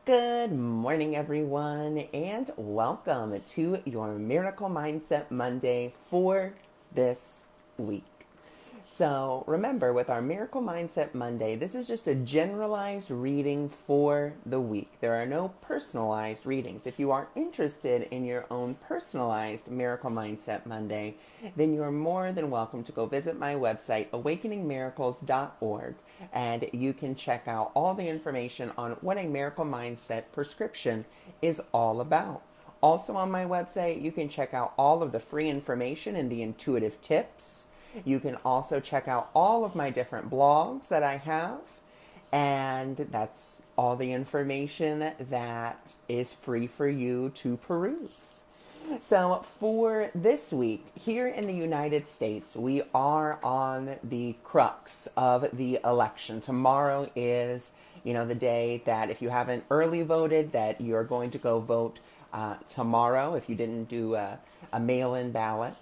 Good morning, everyone, and welcome to your Miracle Mindset Monday for this week. So remember, with our Miracle Mindset Monday, this is just a generalized reading for the week. There are no personalized readings. If you are interested in your own personalized Miracle Mindset Monday, then you are more than welcome to go visit my website, awakeningmiracles.org, and you can check out all the information on what a Miracle Mindset prescription is all about. Also on my website, you can check out all of the free information and the intuitive tips. You can also check out all of my different blogs that I have, and that's all the information that is free for you to peruse. So for this week, here in the United States, we are on the crux of the election. Tomorrow is, the day that if you haven't early voted, that you're going to go vote tomorrow if you didn't do a mail-in ballot.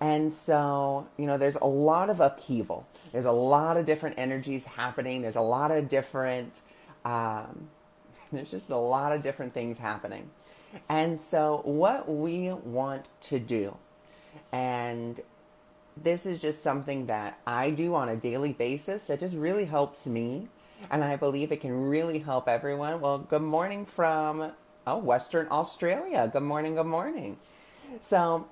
And so, there's a lot of upheaval. There's a lot of different energies happening. There's a lot of different, there's just a lot of different things happening. And so what we want to do, and this is just something that I do on a daily basis that just really helps me. And I believe it can really help everyone. Well, good morning from, Western Australia. Good morning, good morning. So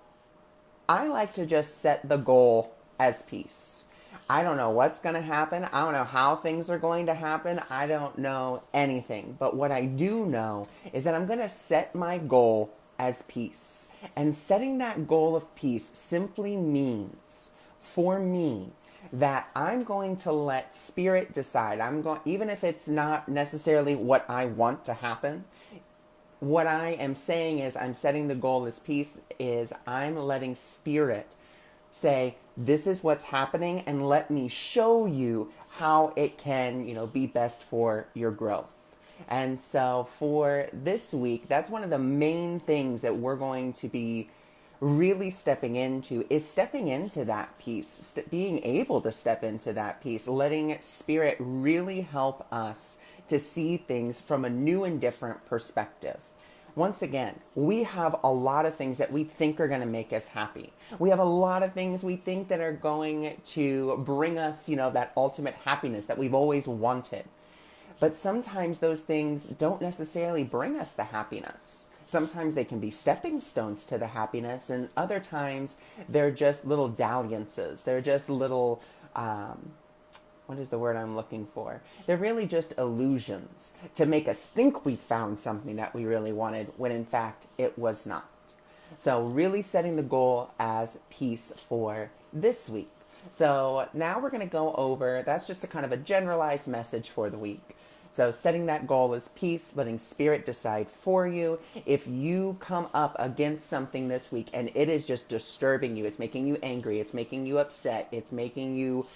I like to just set the goal as peace. I don't know what's going to happen. I don't know how things are going to happen. I don't know anything. But what I do know is that I'm going to set my goal as peace. And setting that goal of peace simply means, for me, that I'm going to let spirit decide. Even if it's not necessarily what I want to happen, what I am saying is I'm setting the goal as peace, is I'm letting spirit say, this is what's happening, and let me show you how it can, be best for your growth. And so for this week, that's one of the main things that we're going to be really stepping into, is stepping into that peace, being able to step into that peace, letting spirit really help us to see things from a new and different perspective. Once again, we have a lot of things that we think are going to make us happy. We have a lot of things we think that are going to bring us, that ultimate happiness that we've always wanted. But sometimes those things don't necessarily bring us the happiness. Sometimes they can be stepping stones to the happiness, and other times they're just little dalliances. They're just little, what is the word I'm looking for? They're really just illusions to make us think we found something that we really wanted, when in fact it was not. So really setting the goal as peace for this week. So now we're going to go over, that's just a kind of a generalized message for the week. So setting that goal as peace, letting spirit decide for you. If you come up against something this week and it is just disturbing you, it's making you angry, it's making you upset, it's making you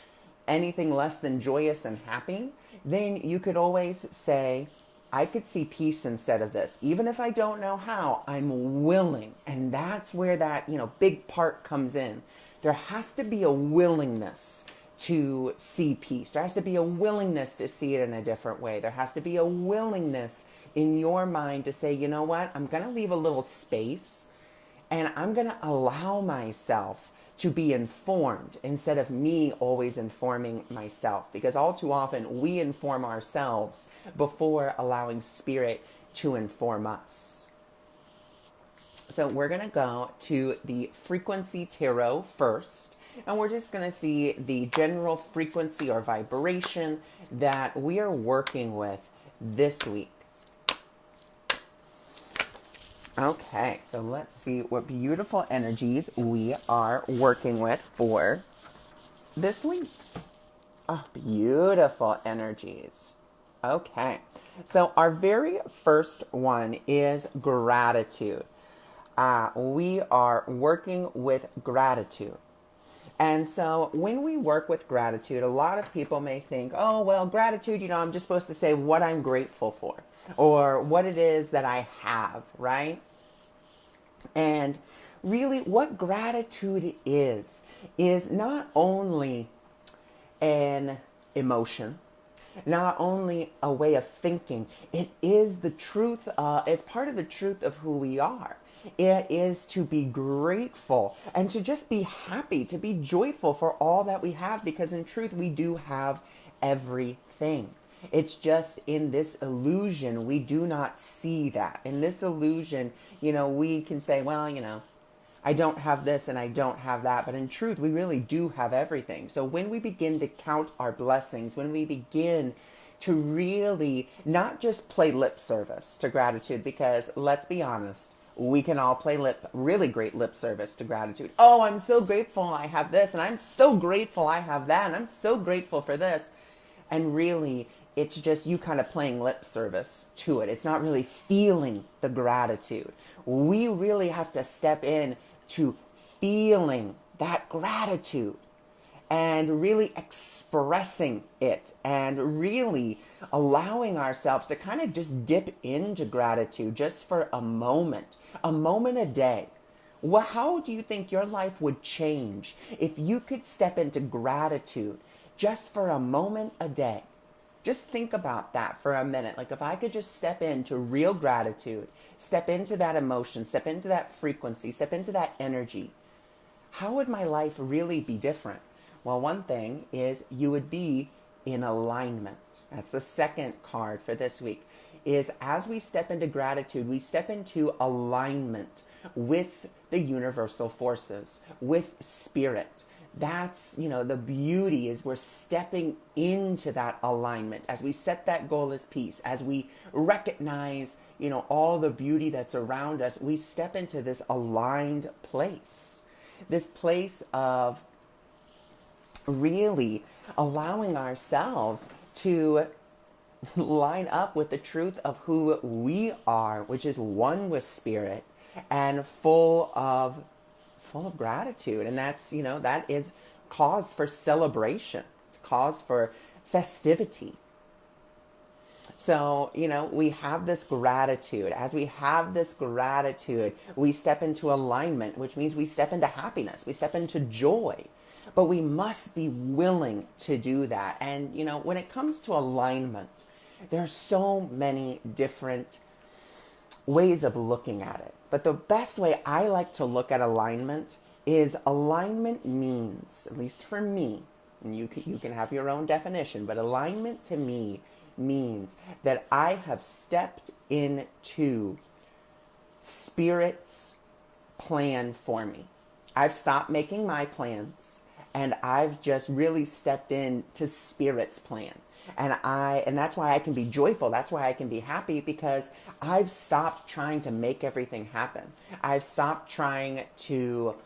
anything less than joyous and happy, then you could always say, I could see peace instead of this. Even if I don't know how, I'm willing. And that's where that, big part comes in. There has to be a willingness to see peace. There has to be a willingness to see it in a different way. There has to be a willingness in your mind to say, you know what, I'm going to leave a little space, and I'm going to allow myself to be informed instead of me always informing myself. Because all too often we inform ourselves before allowing spirit to inform us. So we're going to go to the frequency tarot first. And we're just going to see the general frequency or vibration that we are working with this week. Okay, so let's see what beautiful energies we are working with for this week. Oh, beautiful energies. Okay, so our very first one is gratitude. We are working with gratitude. And so when we work with gratitude, a lot of people may think, oh, well, gratitude, I'm just supposed to say what I'm grateful for or what it is that I have, right? And really what gratitude is not only an emotion, not only a way of thinking, it is the truth. It's part of the truth of who we are. It is to be grateful and to just be happy, to be joyful for all that we have, because in truth, we do have everything. It's just in this illusion, we do not see that. In this illusion, we can say, well, I don't have this and I don't have that. But in truth, we really do have everything. So when we begin to count our blessings, when we begin to really not just play lip service to gratitude, because let's be honest, we can all play really great lip service to gratitude. Oh, I'm so grateful I have this, and I'm so grateful I have that, and I'm so grateful for this. And really, it's just you kind of playing lip service to it. It's not really feeling the gratitude. We really have to step in to feeling that gratitude and really expressing it and really allowing ourselves to kind of just dip into gratitude just for a moment a day. Well, how do you think your life would change if you could step into gratitude just for a moment a day? Just think about that for a minute. Like if I could just step into real gratitude, step into that emotion, step into that frequency, step into that energy, how would my life really be different? Well, one thing is you would be in alignment. That's the second card for this week, is as we step into gratitude, we step into alignment with the universal forces, with spirit. That's, the beauty is we're stepping into that alignment as we set that goal as peace, as we recognize, all the beauty that's around us. We step into this aligned place, this place of really allowing ourselves to line up with the truth of who we are, which is one with spirit and full of gratitude. And that's, that is cause for celebration. It's cause for festivity. So, we have this gratitude. As we have this gratitude, we step into alignment, which means we step into happiness. We step into joy. But we must be willing to do that. And, when it comes to alignment, there are so many different ways of looking at it. But the best way I like to look at alignment is alignment means, at least for me, and you can have your own definition, but alignment to me means that I have stepped into Spirit's plan for me. I've stopped making my plans and I've just really stepped into Spirit's plan. And that's why I can be joyful. That's why I can be happy, because I've stopped trying to make everything happen. I've stopped trying to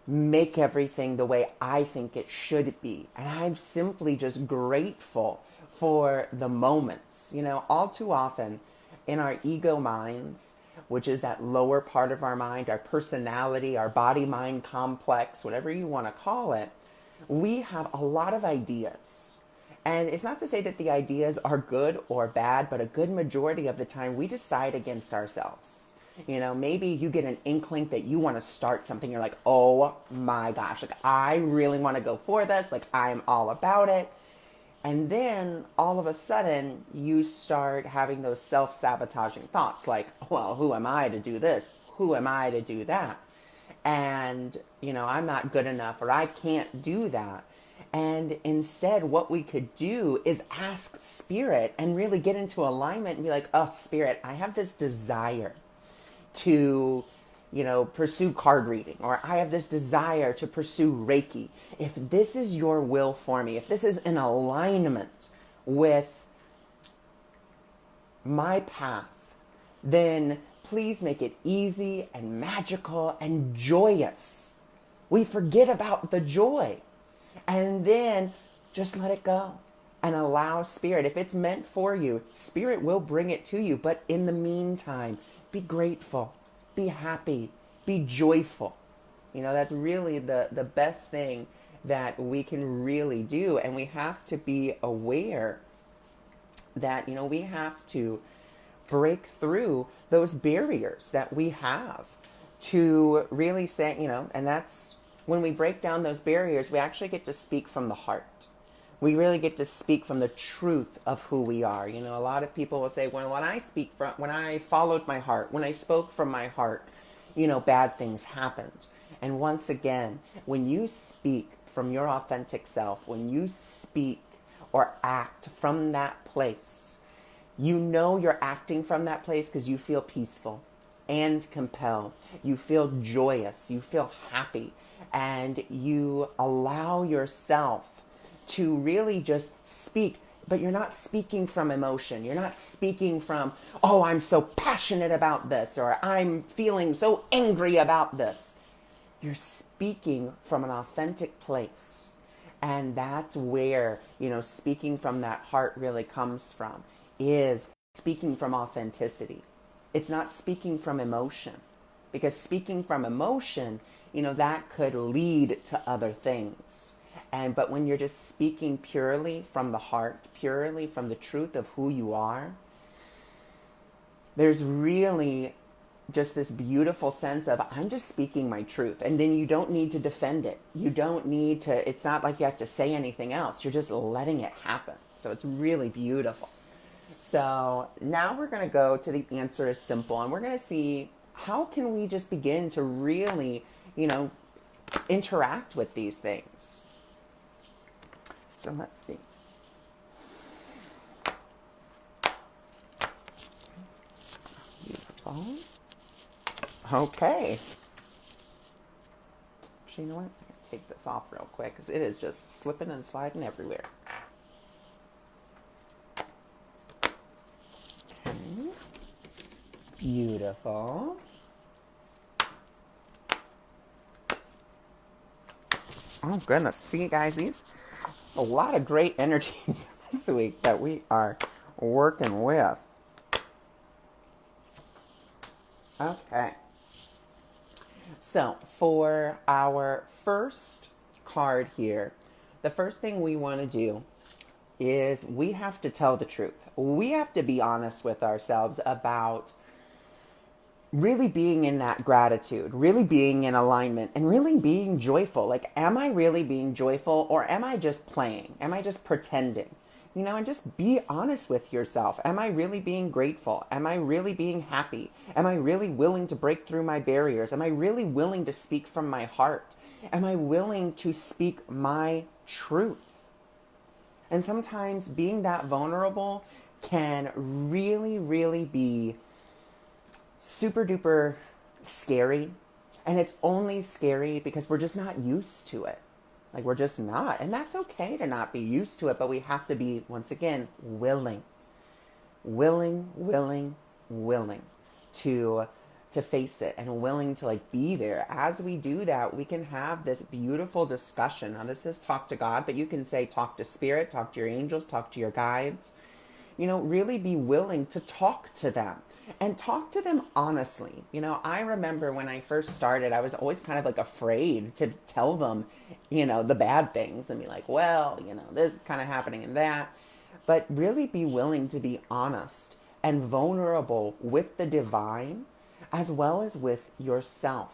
make everything the way I think it should be. And I'm simply just grateful for the moments. All too often in our ego minds, which is that lower part of our mind, our personality, our body-mind complex, whatever you want to call it, we have a lot of ideas. And it's not to say that the ideas are good or bad, but a good majority of the time we decide against ourselves. Maybe you get an inkling that you want to start something. You're like, oh my gosh, like I really want to go for this. Like I'm all about it. And then all of a sudden you start having those self-sabotaging thoughts like, well, who am I to do this? Who am I to do that? And, I'm not good enough, or I can't do that. And instead, what we could do is ask Spirit and really get into alignment and be like, oh, Spirit, I have this desire to, pursue card reading, or I have this desire to pursue Reiki. If this is your will for me, if this is in alignment with my path, then please make it easy and magical and joyous. We forget about the joy. And then just let it go and allow Spirit. If it's meant for you, Spirit will bring it to you. But in the meantime, be grateful, be happy, be joyful. That's really the best thing that we can really do. And we have to be aware that, we have to break through those barriers that we have to really say, and that's when we break down those barriers, we actually get to speak from the heart. We really get to speak from the truth of who we are. You know, a lot of people will say, when I followed my heart, when I spoke from my heart, you know, bad things happened. And once again, when you speak from your authentic self, when you speak or act from that place, you know you're acting from that place because you feel peaceful and compelled. You feel joyous. You feel happy. And you allow yourself to really just speak. But you're not speaking from emotion. You're not speaking from, oh, I'm so passionate about this, or I'm feeling so angry about this. You're speaking from an authentic place. And that's where, you know, speaking from that heart really comes from, is speaking from authenticity. It's not speaking from emotion, because speaking from emotion, you know, that could lead to other things. But when you're just speaking purely from the heart, purely from the truth of who you are, there's really just this beautiful sense of, I'm just speaking my truth. And then you don't need to defend it. You don't need to, it's not like you have to say anything else. You're just letting it happen. So it's really beautiful. So now we're going to go to the answer is simple, and we're going to see how can we just begin to really, you know, interact with these things. So let's see. Beautiful. Okay. Actually, you know what? I'm going to take this off real quick because it is just slipping and sliding everywhere. Okay. Beautiful. Oh, goodness. See, guys, these a lot of great energies this week that we are working with. Okay. So for our first card here, the first thing we want to do is we have to tell the truth. We have to be honest with ourselves about really being in that gratitude, really being in alignment, and really being joyful. Like, am I really being joyful, or am I just playing? Am I just pretending? You know, and just be honest with yourself. Am I really being grateful? Am I really being happy? Am I really willing to break through my barriers? Am I really willing to speak from my heart? Am I willing to speak my truth? And sometimes being that vulnerable can really, really be super duper scary. And it's only scary because we're just not used to it. Like, we're just not. And that's okay to not be used to it, but we have to be, once again, willing to face it, and willing to, like, be there. As we do that, we can have this beautiful discussion. Now, this is talk to God, but you can say talk to spirit, talk to your angels, talk to your guides. You know, really be willing to talk to them. And talk to them honestly. You know, I remember when I first started, I was always kind of like afraid to tell them, you know, the bad things and be like, well, you know, this is kind of happening and that. But really be willing to be honest and vulnerable with the divine as well as with yourself.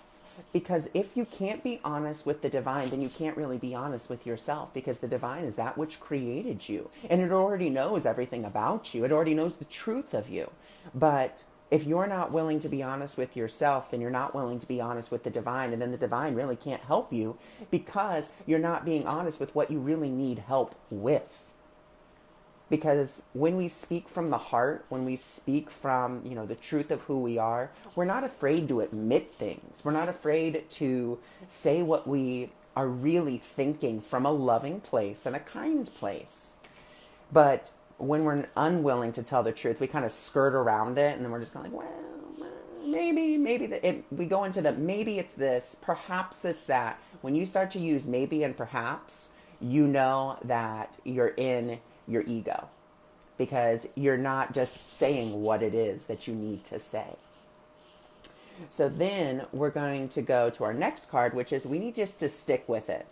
Because if you can't be honest with the divine, then you can't really be honest with yourself, because the divine is that which created you. And it already knows everything about you. It already knows the truth of you. But if you're not willing to be honest with yourself, then you're not willing to be honest with the divine. And then the divine really can't help you because you're not being honest with what you really need help with. Because when we speak from the heart, when we speak from, you know, the truth of who we are, we're not afraid to admit things. We're not afraid to say what we are really thinking from a loving place and a kind place. But when we're unwilling to tell the truth, we kind of skirt around it, and then we're just kind of like, well, maybe we go into the maybe it's this, perhaps it's that. When you start to use maybe and perhaps, you know that you're in your ego, because you're not just saying what it is that you need to say. So then we're going to go to our next card, which is we need just to stick with it.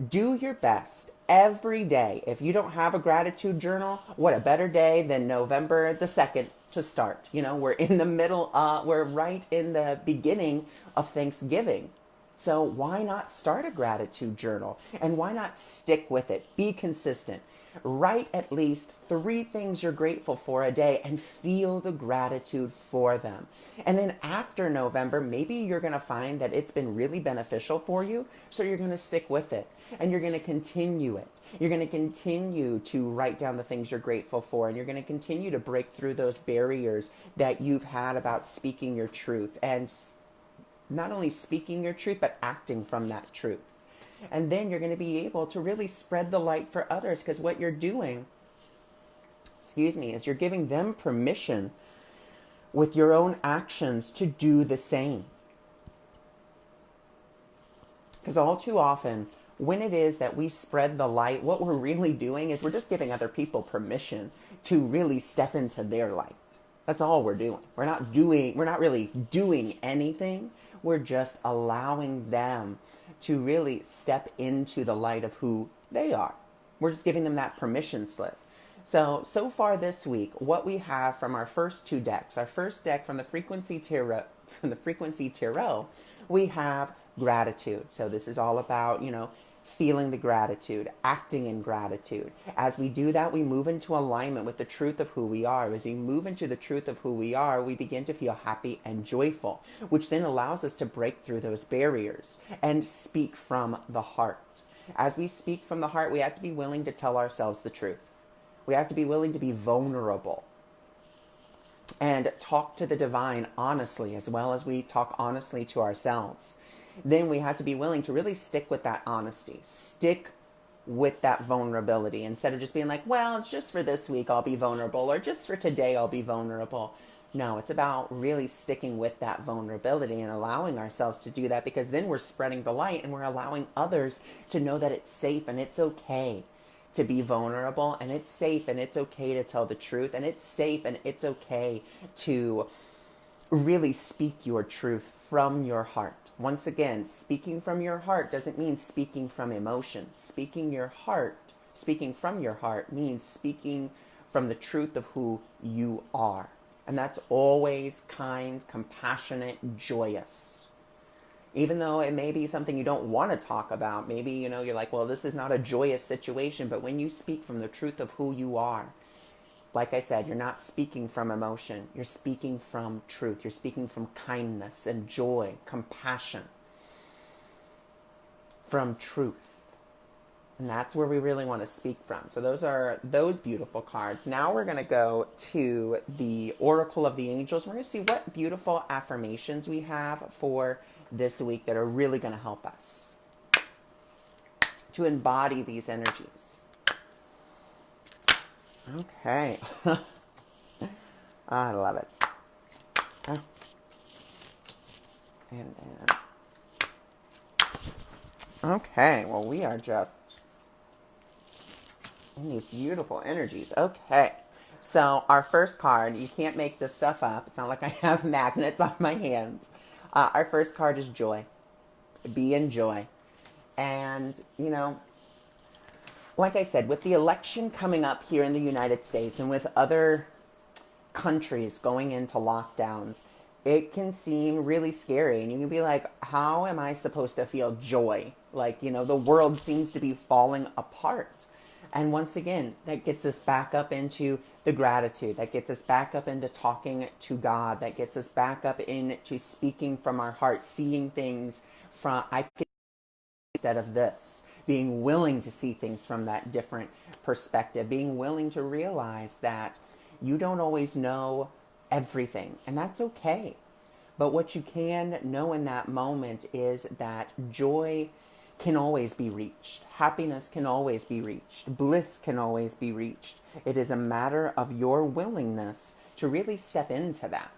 Do your best every day. If you don't have a gratitude journal, what a better day than November the 2nd to start. You know, we're in the middle, we're right in the beginning of Thanksgiving. So why not start a gratitude journal? And why not stick with it? Be consistent. Write at least 3 things you're grateful for a day and feel the gratitude for them. And then after November, maybe you're going to find that it's been really beneficial for you. So you're going to stick with it and you're going to continue it. You're going to continue to write down the things you're grateful for, and you're going to continue to break through those barriers that you've had about speaking your truth, and not only speaking your truth, but acting from that truth. And then you're going to be able to really spread the light for others, because what you're doing, is you're giving them permission with your own actions to do the same. Because all too often, when it is that we spread the light, what we're really doing is we're just giving other people permission to really step into their light. That's all we're doing. We're not really doing anything. We're just allowing them to really step into the light of who they are. We're just giving them that permission slip. So far this week, what we have from our first 2 decks, our first deck from the Frequency Tarot, we have gratitude. So this is all about, feeling the gratitude, acting in gratitude. As we do that, we move into alignment with the truth of who we are. As we move into the truth of who we are, we begin to feel happy and joyful, which then allows us to break through those barriers and speak from the heart. As we speak from the heart, we have to be willing to tell ourselves the truth. We have to be willing to be vulnerable and talk to the divine honestly, as well as we talk honestly to ourselves. Then we have to be willing to really stick with that honesty, stick with that vulnerability, instead of just being like, well, it's just for this week I'll be vulnerable, or just for today I'll be vulnerable. No, it's about really sticking with that vulnerability and allowing ourselves to do that, because then we're spreading the light and we're allowing others to know that it's safe and it's okay to be vulnerable, and it's safe and it's okay to tell the truth, and it's safe and it's okay to really speak your truth from your heart. Once again, speaking from your heart doesn't mean speaking from emotion. Speaking from your heart means speaking from the truth of who you are. And that's always kind, compassionate, joyous. Even though it may be something you don't want to talk about. Maybe, you're like, well, this is not a joyous situation. But when you speak from the truth of who you are, like I said, you're not speaking from emotion. You're speaking from truth. You're speaking from kindness and joy, compassion, from truth. And that's where we really want to speak from. So those are those beautiful cards. Now we're going to go to the Oracle of the Angels. We're going to see what beautiful affirmations we have for this week that are really going to help us to embody these energies. Okay. I love it. And then. Okay, well, we are just in these beautiful energies. Okay. So our first card, you can't make this stuff up. It's not like I have magnets on my hands. Our first card is joy. Be in joy. And, like I said, with the election coming up here in the United States and with other countries going into lockdowns, it can seem really scary. And you can be like, how am I supposed to feel joy? Like, the world seems to be falling apart. And once again, that gets us back up into the gratitude. That gets us back up into talking to God. That gets us back up into speaking from our heart, seeing things from, instead of this. Being willing to see things from that different perspective. Being willing to realize that you don't always know everything. And that's okay. But what you can know in that moment is that joy can always be reached. Happiness can always be reached. Bliss can always be reached. It is a matter of your willingness to really step into that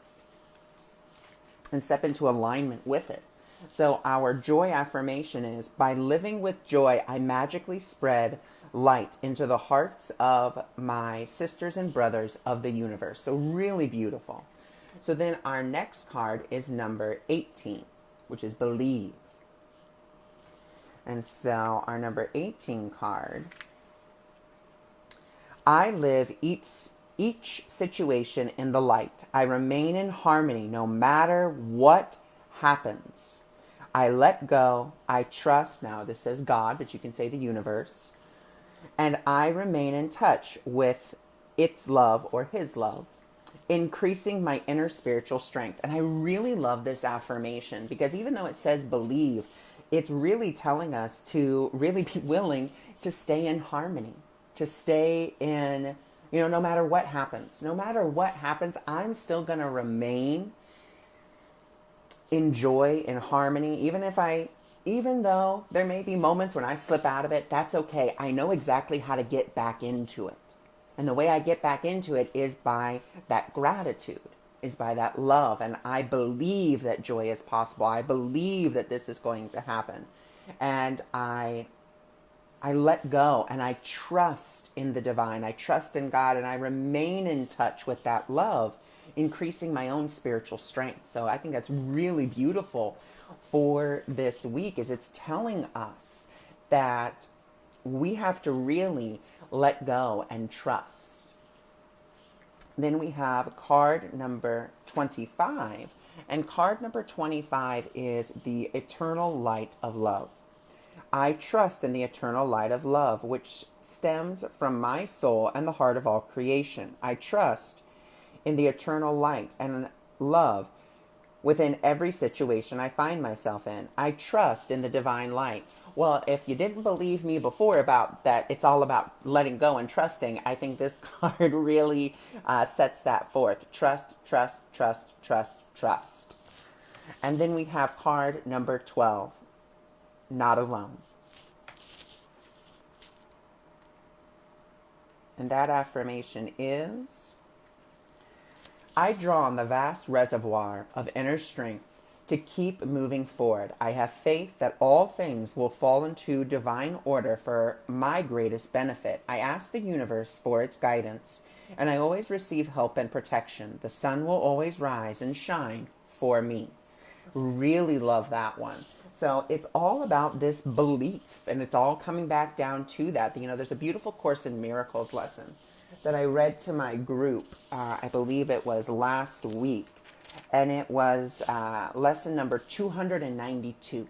and step into alignment with it. So our joy affirmation is, by living with joy, I magically spread light into the hearts of my sisters and brothers of the universe. So really beautiful. So then our next card is number 18, which is believe. And so our number 18 card, I live each situation in the light. I remain in harmony no matter what happens. I let go. I trust. Now, this says God, but you can say the universe. And I remain in touch with its love or his love, increasing my inner spiritual strength. And I really love this affirmation because even though it says believe, it's really telling us to really be willing to stay in harmony, to stay in, no matter what happens. No matter what happens, I'm still going to remain in joy, in harmony, even though there may be moments when I slip out of it, that's okay. I know exactly how to get back into it. And the way I get back into it is by that gratitude, is by that love. And I believe that joy is possible. I believe that this is going to happen. And I let go and I trust in the divine. I trust in God and I remain in touch with that love, increasing my own spiritual strength. So I think that's really beautiful for this week, is it's telling us that we have to really let go and trust. Then we have card number 25. And card number 25 is the eternal light of love. I trust in the eternal light of love, which stems from my soul and the heart of all creation. I trust in the eternal light and love within every situation I find myself in. I trust in the divine light. Well, if you didn't believe me before about that, it's all about letting go and trusting. I think this card really sets that forth. Trust, trust, trust, trust, trust. And then we have card number 12, not alone. And that affirmation is, I draw on the vast reservoir of inner strength to keep moving forward. I have faith that all things will fall into divine order for my greatest benefit. I ask the universe for its guidance, and I always receive help and protection. The sun will always rise and shine for me. Really love that one. So it's all about this belief, and it's all coming back down to that. There's a beautiful Course in Miracles lesson that I read to my group. I believe it was last week, and it was lesson number 292.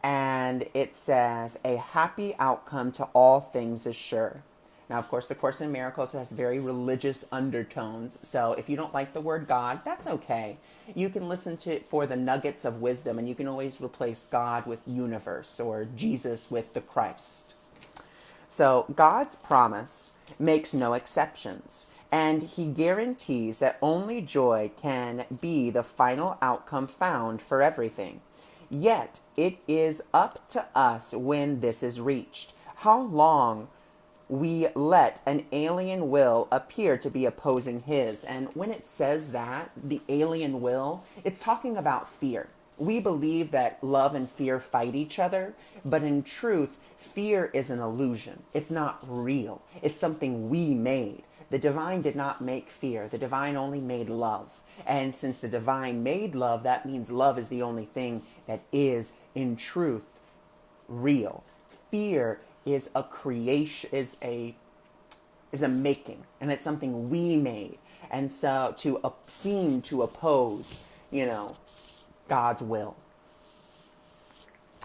And it says, a happy outcome to all things is sure. Now, of course, the Course in Miracles has very religious undertones. So if you don't like the word God, that's okay. You can listen to it for the nuggets of wisdom, and you can always replace God with universe or Jesus with the Christ. So God's promise makes no exceptions, and he guarantees that only joy can be the final outcome found for everything. Yet it is up to us when this is reached. How long we let an alien will appear to be opposing his. And when it says that, the alien will, it's talking about fear. We believe that love and fear fight each other, but in truth, fear is an illusion. It's not real. It's something we made. The divine did not make fear. The divine only made love. And since the divine made love, that means love is the only thing that is, in truth, real. Fear is a creation, is a making, and it's something we made. And so to seem to oppose, God's will.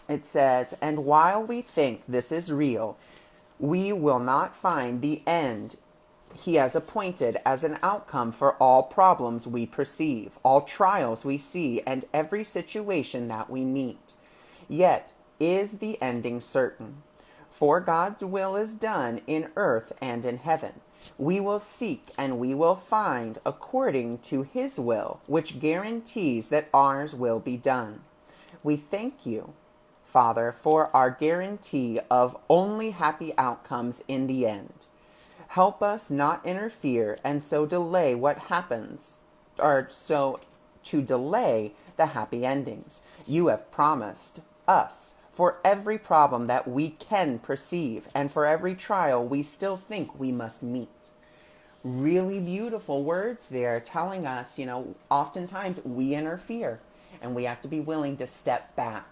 It says, and while we think this is real, we will not find the end he has appointed as an outcome for all problems we perceive, all trials we see, and every situation that we meet. Yet is the ending certain. For God's will is done in earth and in heaven. We will seek and we will find according to his will, which guarantees that ours will be done. We thank you, Father, for our guarantee of only happy outcomes in the end. Help us not interfere and so delay what happens, or so to delay the happy endings you have promised us for every problem that we can perceive and for every trial we still think we must meet. Really beautiful words there telling us, oftentimes we interfere and we have to be willing to step back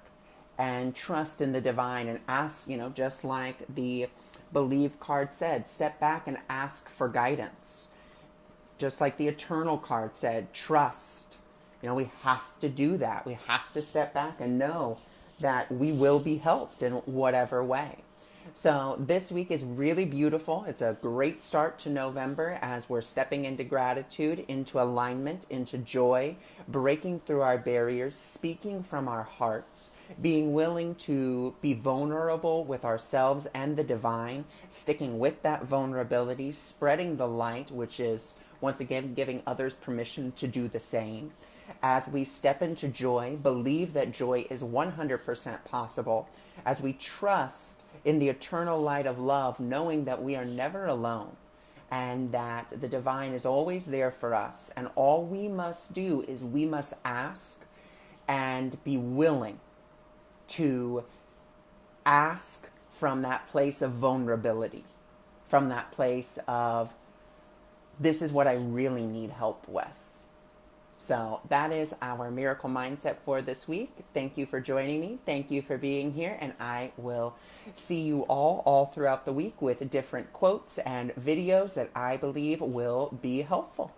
and trust in the divine and ask, just like the Believe card said, step back and ask for guidance. Just like the Eternal card said, trust We have to do that. We have to step back and know that we will be helped in whatever way. So this week is really beautiful. It's a great start to November as we're stepping into gratitude, into alignment, into joy, breaking through our barriers, speaking from our hearts, being willing to be vulnerable with ourselves and the divine, sticking with that vulnerability, spreading the light, which is once again giving others permission to do the same. As we step into joy, believe that joy is 100% possible. As we trust in the eternal light of love, knowing that we are never alone and that the divine is always there for us. And all we must do is we must ask and be willing to ask from that place of vulnerability, from that place of, this is what I really need help with. So that is our miracle mindset for this week. Thank you for joining me. Thank you for being here. And I will see you all throughout the week with different quotes and videos that I believe will be helpful.